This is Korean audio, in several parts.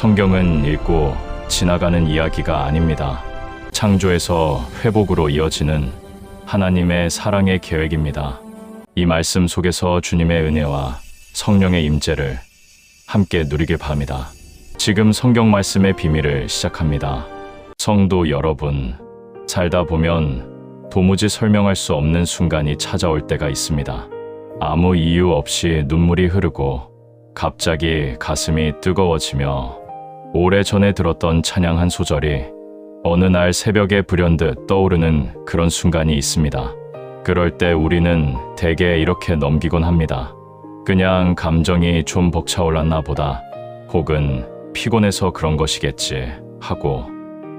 성경은 읽고 지나가는 이야기가 아닙니다. 창조에서 회복으로 이어지는 하나님의 사랑의 계획입니다. 이 말씀 속에서 주님의 은혜와 성령의 임재를 함께 누리길 바랍니다. 지금 성경 말씀의 비밀을 시작합니다. 성도 여러분, 살다 보면 도무지 설명할 수 없는 순간이 찾아올 때가 있습니다. 아무 이유 없이 눈물이 흐르고 갑자기 가슴이 뜨거워지며 오래전에 들었던 찬양 한 소절이 어느 날 새벽에 불현듯 떠오르는 그런 순간이 있습니다. 그럴 때 우리는 대개 이렇게 넘기곤 합니다. 그냥 감정이 좀 벅차올랐나 보다, 혹은 피곤해서 그런 것이겠지 하고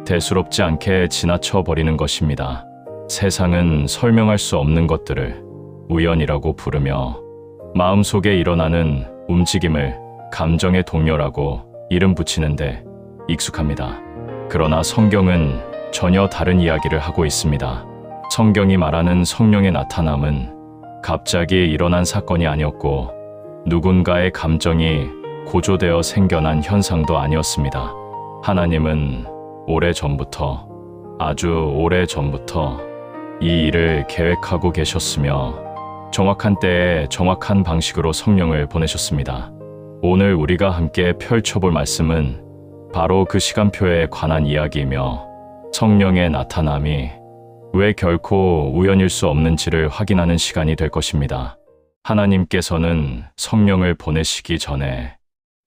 대수롭지 않게 지나쳐 버리는 것입니다. 세상은 설명할 수 없는 것들을 우연이라고 부르며 마음속에 일어나는 움직임을 감정의 동요라고 이름 붙이는데 익숙합니다. 그러나 성경은 전혀 다른 이야기를 하고 있습니다. 성경이 말하는 성령의 나타남은 갑자기 일어난 사건이 아니었고 누군가의 감정이 고조되어 생겨난 현상도 아니었습니다. 하나님은 오래전부터, 아주 오래전부터 이 일을 계획하고 계셨으며 정확한 때에 정확한 방식으로 성령을 보내셨습니다. 오늘 우리가 함께 펼쳐볼 말씀은 바로 그 시간표에 관한 이야기이며 성령의 나타남이 왜 결코 우연일 수 없는지를 확인하는 시간이 될 것입니다. 하나님께서는 성령을 보내시기 전에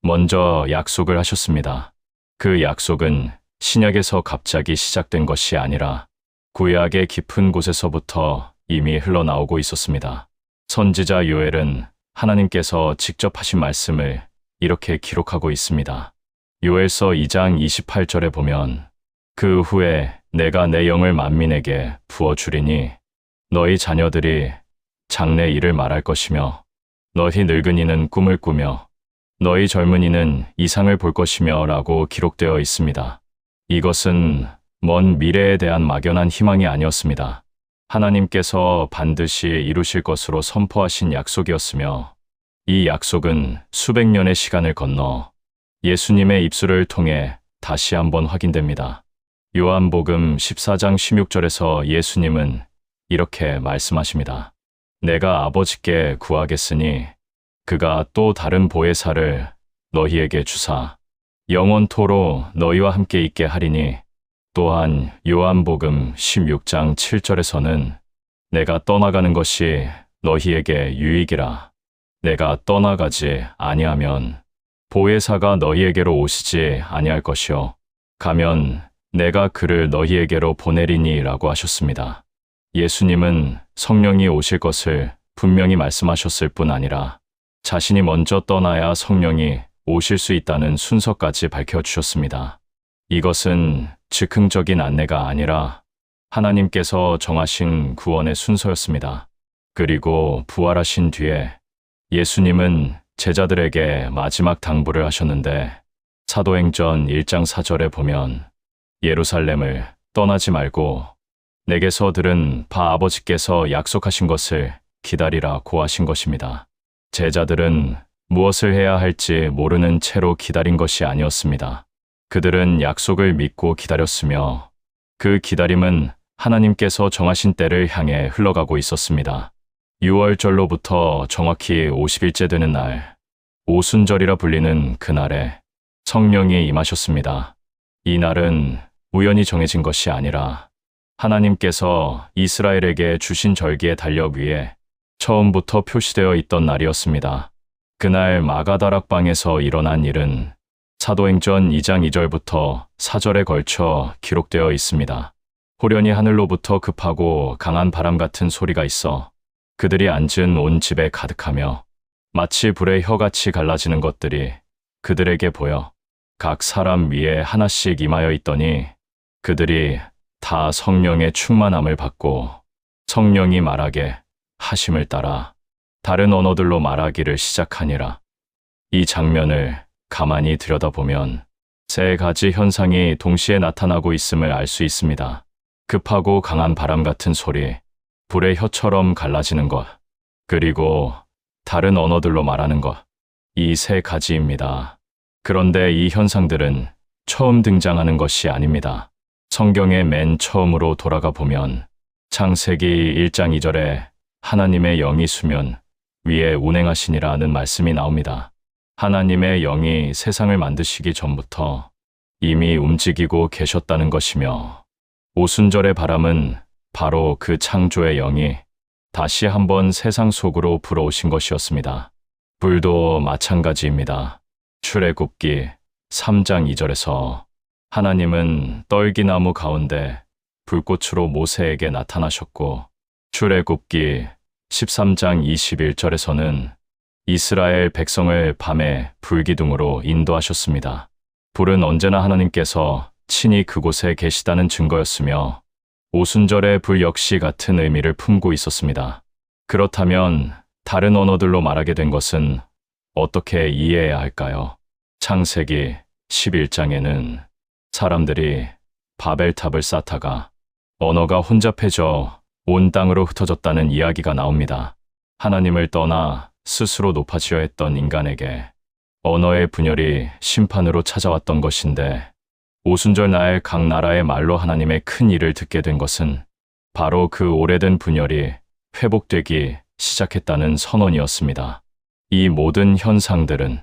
먼저 약속을 하셨습니다. 그 약속은 신약에서 갑자기 시작된 것이 아니라 구약의 깊은 곳에서부터 이미 흘러나오고 있었습니다. 선지자 요엘은 하나님께서 직접 하신 말씀을 이렇게 기록하고 있습니다. 요엘서 2장 28절에 보면 그 후에 내가 내 영을 만민에게 부어주리니 너희 자녀들이 장래 일을 말할 것이며 너희 늙은이는 꿈을 꾸며 너희 젊은이는 이상을 볼 것이며 라고 기록되어 있습니다. 이것은 먼 미래에 대한 막연한 희망이 아니었습니다. 하나님께서 반드시 이루실 것으로 선포하신 약속이었으며 이 약속은 수백 년의 시간을 건너 예수님의 입술을 통해 다시 한번 확인됩니다. 요한복음 14장 16절에서 예수님은 이렇게 말씀하십니다. 내가 아버지께 구하겠으니 그가 또 다른 보혜사를 너희에게 주사 영원토로 너희와 함께 있게 하리니 또한 요한복음 16장 7절에서는 내가 떠나가는 것이 너희에게 유익이라 내가 떠나가지 아니하면 보혜사가 너희에게로 오시지 아니할 것이요 가면 내가 그를 너희에게로 보내리니 라고 하셨습니다. 예수님은 성령이 오실 것을 분명히 말씀하셨을 뿐 아니라 자신이 먼저 떠나야 성령이 오실 수 있다는 순서까지 밝혀주셨습니다. 이것은 즉흥적인 안내가 아니라 하나님께서 정하신 구원의 순서였습니다. 그리고 부활하신 뒤에 예수님은 제자들에게 마지막 당부를 하셨는데 사도행전 1장 4절에 보면 예루살렘을 떠나지 말고 내게서 들은 바 아버지께서 약속하신 것을 기다리라고 하신 것입니다. 제자들은 무엇을 해야 할지 모르는 채로 기다린 것이 아니었습니다. 그들은 약속을 믿고 기다렸으며 그 기다림은 하나님께서 정하신 때를 향해 흘러가고 있었습니다. 6월절로부터 정확히 50일째 되는 날, 오순절이라 불리는 그날에 성령이 임하셨습니다. 이 날은 우연히 정해진 것이 아니라 하나님께서 이스라엘에게 주신 절기의 달력 위에 처음부터 표시되어 있던 날이었습니다. 그날 마가다락방에서 일어난 일은 사도행전 2장 2절부터 4절에 걸쳐 기록되어 있습니다. 호련히 하늘로부터 급하고 강한 바람 같은 소리가 있어 그들이 앉은 온 집에 가득하며 마치 불의 혀같이 갈라지는 것들이 그들에게 보여 각 사람 위에 하나씩 임하여 있더니 그들이 다 성령의 충만함을 받고 성령이 말하게 하심을 따라 다른 언어들로 말하기를 시작하니라. 이 장면을 가만히 들여다보면 세 가지 현상이 동시에 나타나고 있음을 알 수 있습니다. 급하고 강한 바람 같은 소리, 불의 혀처럼 갈라지는 것, 그리고 다른 언어들로 말하는 것. 이 세 가지입니다. 그런데 이 현상들은 처음 등장하는 것이 아닙니다. 성경의 맨 처음으로 돌아가 보면 창세기 1장 2절에 하나님의 영이 수면 위에 운행하시니라는 말씀이 나옵니다. 하나님의 영이 세상을 만드시기 전부터 이미 움직이고 계셨다는 것이며 오순절의 바람은 바로 그 창조의 영이 다시 한번 세상 속으로 불어오신 것이었습니다. 불도 마찬가지입니다. 출애굽기 3장 2절에서 하나님은 떨기나무 가운데 불꽃으로 모세에게 나타나셨고 출애굽기 13장 21절에서는 이스라엘 백성을 밤에 불기둥으로 인도하셨습니다. 불은 언제나 하나님께서 친히 그곳에 계시다는 증거였으며 오순절의 불 역시 같은 의미를 품고 있었습니다. 그렇다면 다른 언어들로 말하게 된 것은 어떻게 이해해야 할까요? 창세기 11장에는 사람들이 바벨탑을 쌓다가 언어가 혼잡해져 온 땅으로 흩어졌다는 이야기가 나옵니다. 하나님을 떠나 스스로 높아지려 했던 인간에게 언어의 분열이 심판으로 찾아왔던 것인데 오순절 날 각 나라의 말로 하나님의 큰 일을 듣게 된 것은 바로 그 오래된 분열이 회복되기 시작했다는 선언이었습니다. 이 모든 현상들은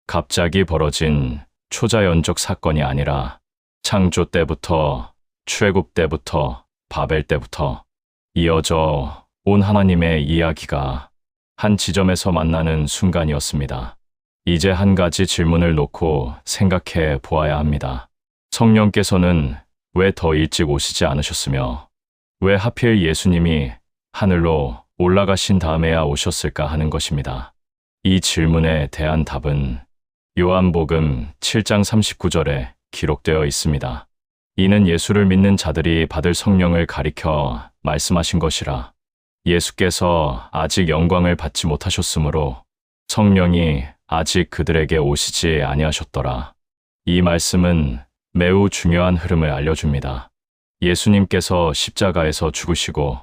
갑자기 벌어진 초자연적 사건이 아니라 창조 때부터 출애굽 때부터 바벨 때부터 이어져 온 하나님의 이야기가 한 지점에서 만나는 순간이었습니다. 이제 한 가지 질문을 놓고 생각해 보아야 합니다. 성령께서는 왜 더 일찍 오시지 않으셨으며 왜 하필 예수님이 하늘로 올라가신 다음에야 오셨을까 하는 것입니다. 이 질문에 대한 답은 요한복음 7장 39절에 기록되어 있습니다. 이는 예수를 믿는 자들이 받을 성령을 가리켜 말씀하신 것이라. 예수께서 아직 영광을 받지 못하셨으므로 성령이 아직 그들에게 오시지 아니하셨더라. 이 말씀은 매우 중요한 흐름을 알려줍니다. 예수님께서 십자가에서 죽으시고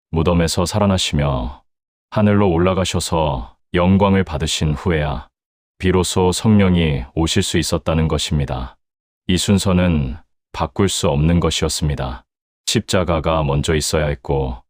무덤에서 살아나시며 하늘로 올라가셔서 영광을 받으신 후에야 비로소 성령이 오실 수 있었다는 것입니다. 이 순서는 바꿀 수 없는 것이었습니다. 십자가가 먼저 있어야 했고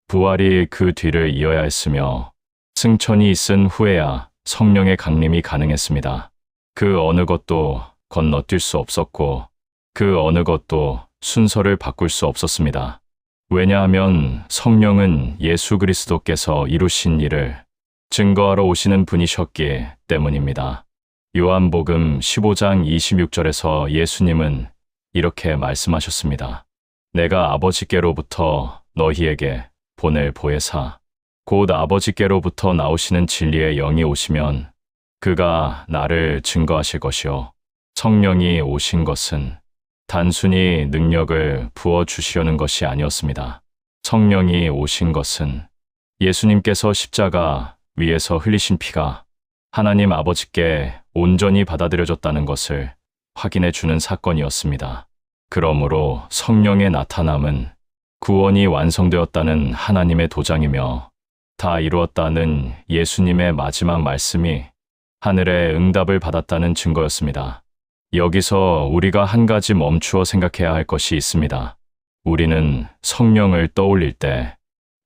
부활이 그 뒤를 이어야 했으며 승천이 있은 후에야 성령의 강림이 가능했습니다. 그 어느 것도 건너뛸 수 없었고 그 어느 것도 순서를 바꿀 수 없었습니다. 왜냐하면 성령은 예수 그리스도께서 이루신 일을 증거하러 오시는 분이셨기 때문입니다. 요한복음 15장 26절에서 예수님은 이렇게 말씀하셨습니다. 내가 아버지께로부터 너희에게 보낼 보혜사 곧 아버지께로부터 나오시는 진리의 영이 오시면 그가 나를 증거하실 것이요 성령이 오신 것은 단순히 능력을 부어주시려는 것이 아니었습니다. 성령이 오신 것은 예수님께서 십자가 위에서 흘리신 피가 하나님 아버지께 온전히 받아들여졌다는 것을 확인해 주는 사건이었습니다. 그러므로 성령의 나타남은 구원이 완성되었다는 하나님의 도장이며 다 이루었다는 예수님의 마지막 말씀이 하늘의 응답을 받았다는 증거였습니다. 여기서 우리가 한 가지 멈추어 생각해야 할 것이 있습니다. 우리는 성령을 떠올릴 때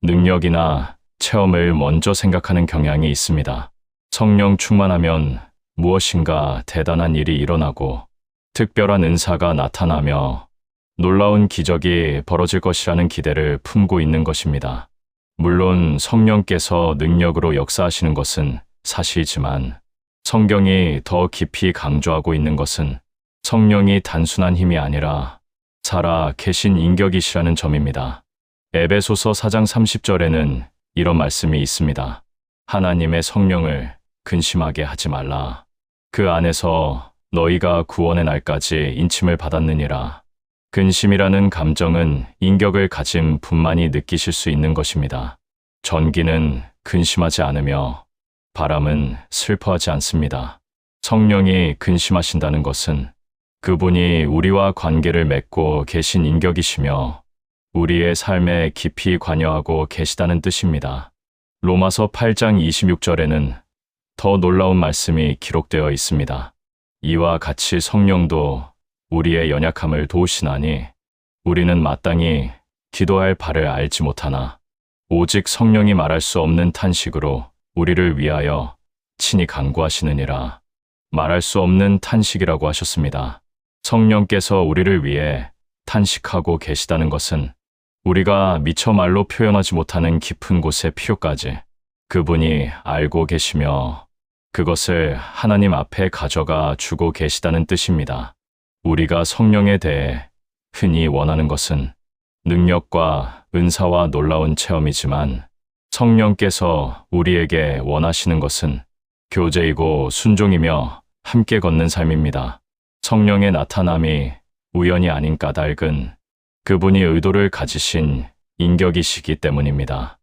능력이나 체험을 먼저 생각하는 경향이 있습니다. 성령 충만하면 무엇인가 대단한 일이 일어나고 특별한 은사가 나타나며 놀라운 기적이 벌어질 것이라는 기대를 품고 있는 것입니다. 물론 성령께서 능력으로 역사하시는 것은 사실이지만 성경이 더 깊이 강조하고 있는 것은 성령이 단순한 힘이 아니라 살아 계신 인격이시라는 점입니다. 에베소서 4장 30절에는 이런 말씀이 있습니다. 하나님의 성령을 근심하게 하지 말라. 그 안에서 너희가 구원의 날까지 인침을 받았느니라. 근심이라는 감정은 인격을 가진 분만이 느끼실 수 있는 것입니다. 전기는 근심하지 않으며 바람은 슬퍼하지 않습니다. 성령이 근심하신다는 것은 그분이 우리와 관계를 맺고 계신 인격이시며 우리의 삶에 깊이 관여하고 계시다는 뜻입니다. 로마서 8장 26절에는 더 놀라운 말씀이 기록되어 있습니다. 이와 같이 성령도 우리의 연약함을 도우시나니 우리는 마땅히 기도할 바를 알지 못하나 오직 성령이 말할 수 없는 탄식으로 우리를 위하여 친히 간구하시느니라. 말할 수 없는 탄식이라고 하셨습니다. 성령께서 우리를 위해 탄식하고 계시다는 것은 우리가 미처 말로 표현하지 못하는 깊은 곳의 필요까지 그분이 알고 계시며 그것을 하나님 앞에 가져가 주고 계시다는 뜻입니다. 우리가 성령에 대해 흔히 원하는 것은 능력과 은사와 놀라운 체험이지만 성령께서 우리에게 원하시는 것은 교제이고 순종이며 함께 걷는 삶입니다. 성령의 나타남이 우연이 아닌 까닭은 그분이 의도를 가지신 인격이시기 때문입니다.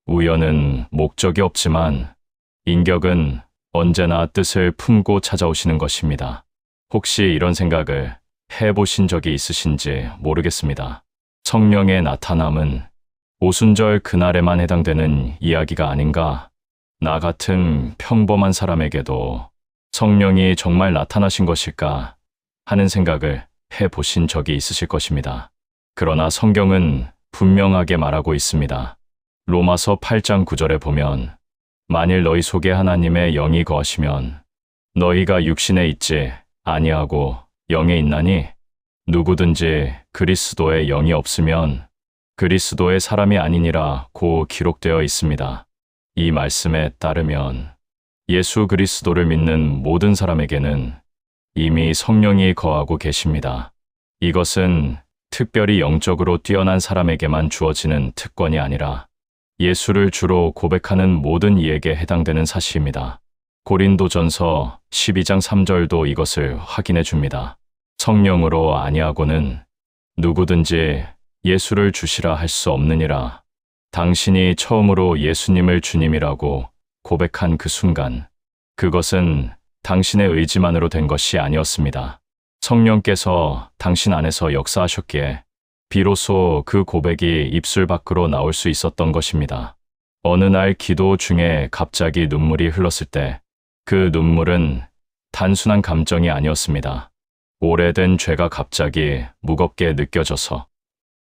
우연은 목적이 없지만 인격은 언제나 뜻을 품고 찾아오시는 것입니다. 혹시 이런 생각을 해보신 적이 있으신지 모르겠습니다. 성령의 나타남은 오순절 그날에만 해당되는 이야기가 아닌가? 나 같은 평범한 사람에게도 성령이 정말 나타나신 것일까 하는 생각을 해보신 적이 있으실 것입니다. 그러나 성경은 분명하게 말하고 있습니다. 로마서 8장 9절에 보면 만일 너희 속에 하나님의 영이 거하시면 너희가 육신에 있지 아니하고 영에 있나니 누구든지 그리스도의 영이 없으면 그리스도의 사람이 아니니라 고 기록되어 있습니다. 이 말씀에 따르면 예수 그리스도를 믿는 모든 사람에게는 이미 성령이 거하고 계십니다. 이것은 특별히 영적으로 뛰어난 사람에게만 주어지는 특권이 아니라 예수를 주로 고백하는 모든 이에게 해당되는 사실입니다. 고린도전서 12장 3절도 이것을 확인해 줍니다. 성령으로 아니하고는 누구든지 예수를 주시라 할 수 없느니라. 당신이 처음으로 예수님을 주님이라고 고백한 그 순간, 그것은 당신의 의지만으로 된 것이 아니었습니다. 성령께서 당신 안에서 역사하셨기에 비로소 그 고백이 입술 밖으로 나올 수 있었던 것입니다. 어느 날 기도 중에 갑자기 눈물이 흘렀을 때 그 눈물은 단순한 감정이 아니었습니다. 오래된 죄가 갑자기 무겁게 느껴져서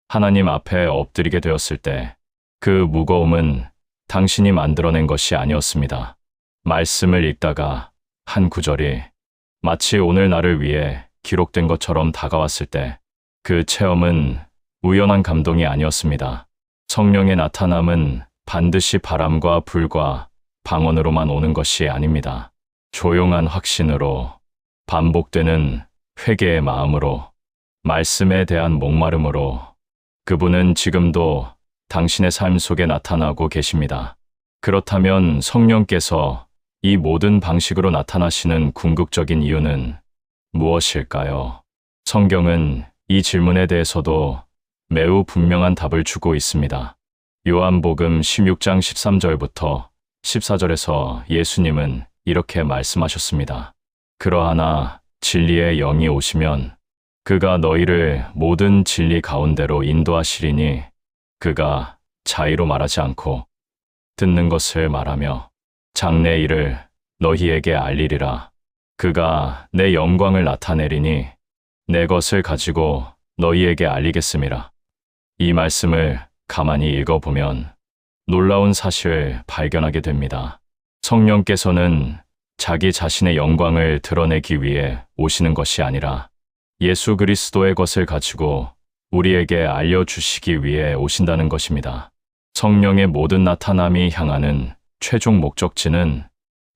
하나님 앞에 엎드리게 되었을 때 그 무거움은 당신이 만들어낸 것이 아니었습니다. 말씀을 읽다가 한 구절이 마치 오늘 나를 위해 기록된 것처럼 다가왔을 때 그 체험은 우연한 감동이 아니었습니다. 성령의 나타남은 반드시 바람과 불과 방언으로만 오는 것이 아닙니다. 조용한 확신으로, 반복되는 회개의 마음으로, 말씀에 대한 목마름으로 그분은 지금도 당신의 삶 속에 나타나고 계십니다. 그렇다면 성령께서 이 모든 방식으로 나타나시는 궁극적인 이유는 무엇일까요? 성경은 이 질문에 대해서도 매우 분명한 답을 주고 있습니다. 요한복음 16장 13절부터 14절에서 예수님은 이렇게 말씀하셨습니다. 그러하나 진리의 영이 오시면 그가 너희를 모든 진리 가운데로 인도하시리니 그가 자의로 말하지 않고 듣는 것을 말하며 장래 일을 너희에게 알리리라. 그가 내 영광을 나타내리니 내 것을 가지고 너희에게 알리겠음이라. 이 말씀을 가만히 읽어보면 놀라운 사실을 발견하게 됩니다. 성령께서는 자기 자신의 영광을 드러내기 위해 오시는 것이 아니라 예수 그리스도의 것을 가지고 우리에게 알려주시기 위해 오신다는 것입니다. 성령의 모든 나타남이 향하는 최종 목적지는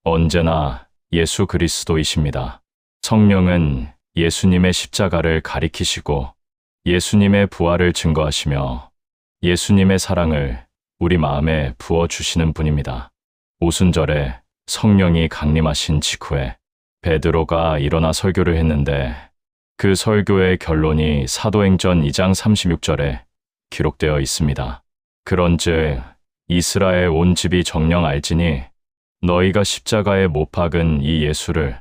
언제나 예수 그리스도이십니다. 성령은 예수님의 십자가를 가리키시고 예수님의 부활을 증거하시며 예수님의 사랑을 우리 마음에 부어주시는 분입니다. 오순절에 성령이 강림하신 직후에 베드로가 일어나 설교를 했는데 그 설교의 결론이 사도행전 2장 36절에 기록되어 있습니다. 그런즉 이스라엘 온 집이 정녕 알지니 너희가 십자가에 못 박은 이 예수를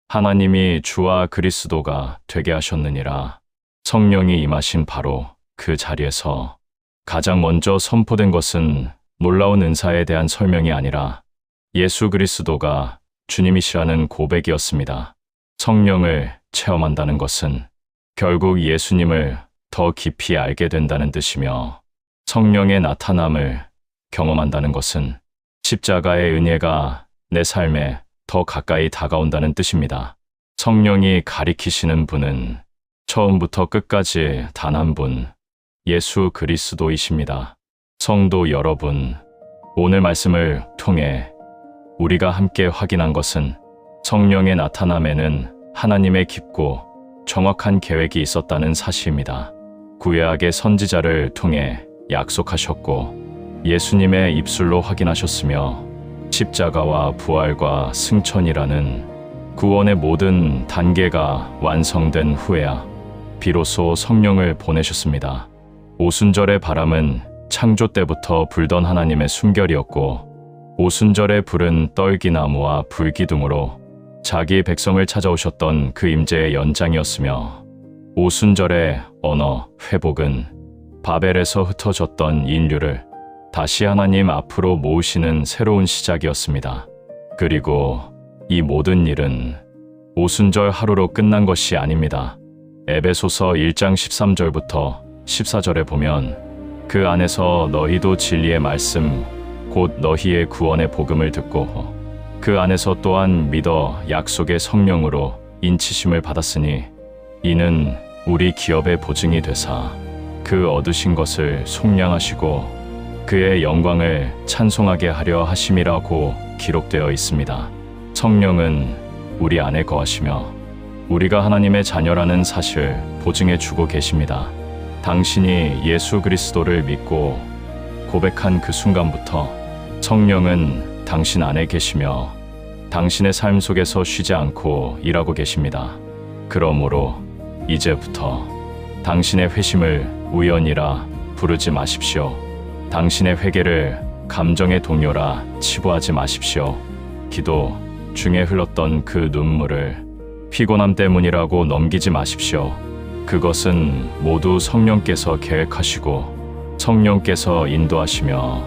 하나님이 주와 그리스도가 되게 하셨느니라. 성령이 임하신 바로 그 자리에서 가장 먼저 선포된 것은 놀라운 은사에 대한 설명이 아니라 예수 그리스도가 주님이시라는 고백이었습니다. 성령을 체험한다는 것은 결국 예수님을 더 깊이 알게 된다는 뜻이며, 성령의 나타남을 경험한다는 것은 십자가의 은혜가 내 삶에 더 가까이 다가온다는 뜻입니다. 성령이 가리키시는 분은 처음부터 끝까지 단 한 분, 예수 그리스도이십니다. 성도 여러분, 오늘 말씀을 통해 우리가 함께 확인한 것은 성령의 나타남에는 하나님의 깊고 정확한 계획이 있었다는 사실입니다. 구약의 선지자를 통해 약속하셨고 예수님의 입술로 확인하셨으며, 십자가와 부활과 승천이라는 구원의 모든 단계가 완성된 후에야 비로소 성령을 보내셨습니다. 오순절의 바람은 창조 때부터 불던 하나님의 숨결이었고, 오순절의 불은 떨기나무와 불기둥으로 자기 백성을 찾아오셨던 그 임재의 연장이었으며, 오순절의 언어 회복은 바벨에서 흩어졌던 인류를 다시 하나님 앞으로 모으시는 새로운 시작이었습니다. 그리고 이 모든 일은 오순절 하루로 끝난 것이 아닙니다. 에베소서 1장 13절부터 14절에 보면, 그 안에서 너희도 진리의 말씀 곧 너희의 구원의 복음을 듣고 그 안에서 또한 믿어 약속의 성령으로 인치심을 받았으니, 이는 우리 기업의 보증이 되사 그 얻으신 것을 속량하시고 그의 영광을 찬송하게 하려 하심이라고 기록되어 있습니다. 성령은 우리 안에 거하시며 우리가 하나님의 자녀라는 사실 보증해 주고 계십니다. 당신이 예수 그리스도를 믿고 고백한 그 순간부터 성령은 당신 안에 계시며 당신의 삶 속에서 쉬지 않고 일하고 계십니다. 그러므로 이제부터 당신의 회심을 우연이라 부르지 마십시오. 당신의 회개를 감정의 동요라 치부하지 마십시오. 기도 중에 흘렀던 그 눈물을 피곤함 때문이라고 넘기지 마십시오. 그것은 모두 성령께서 계획하시고 성령께서 인도하시며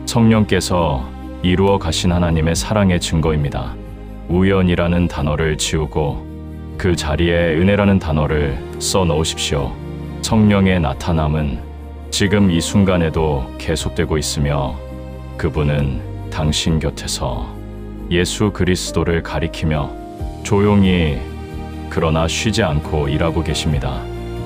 성령께서 이루어 가신 하나님의 사랑의 증거입니다. 우연이라는 단어를 지우고 그 자리에 은혜라는 단어를 써 넣으십시오. 성령의 나타남은 지금 이 순간에도 계속되고 있으며, 그분은 당신 곁에서 예수 그리스도를 가리키며 조용히 그러나 쉬지 않고 일하고 계십니다.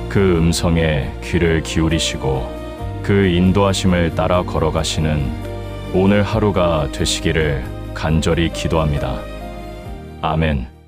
그 음성에 귀를 기울이시고 그 인도하심을 따라 걸어가시는 오늘 하루가 되시기를 간절히 기도합니다. 아멘.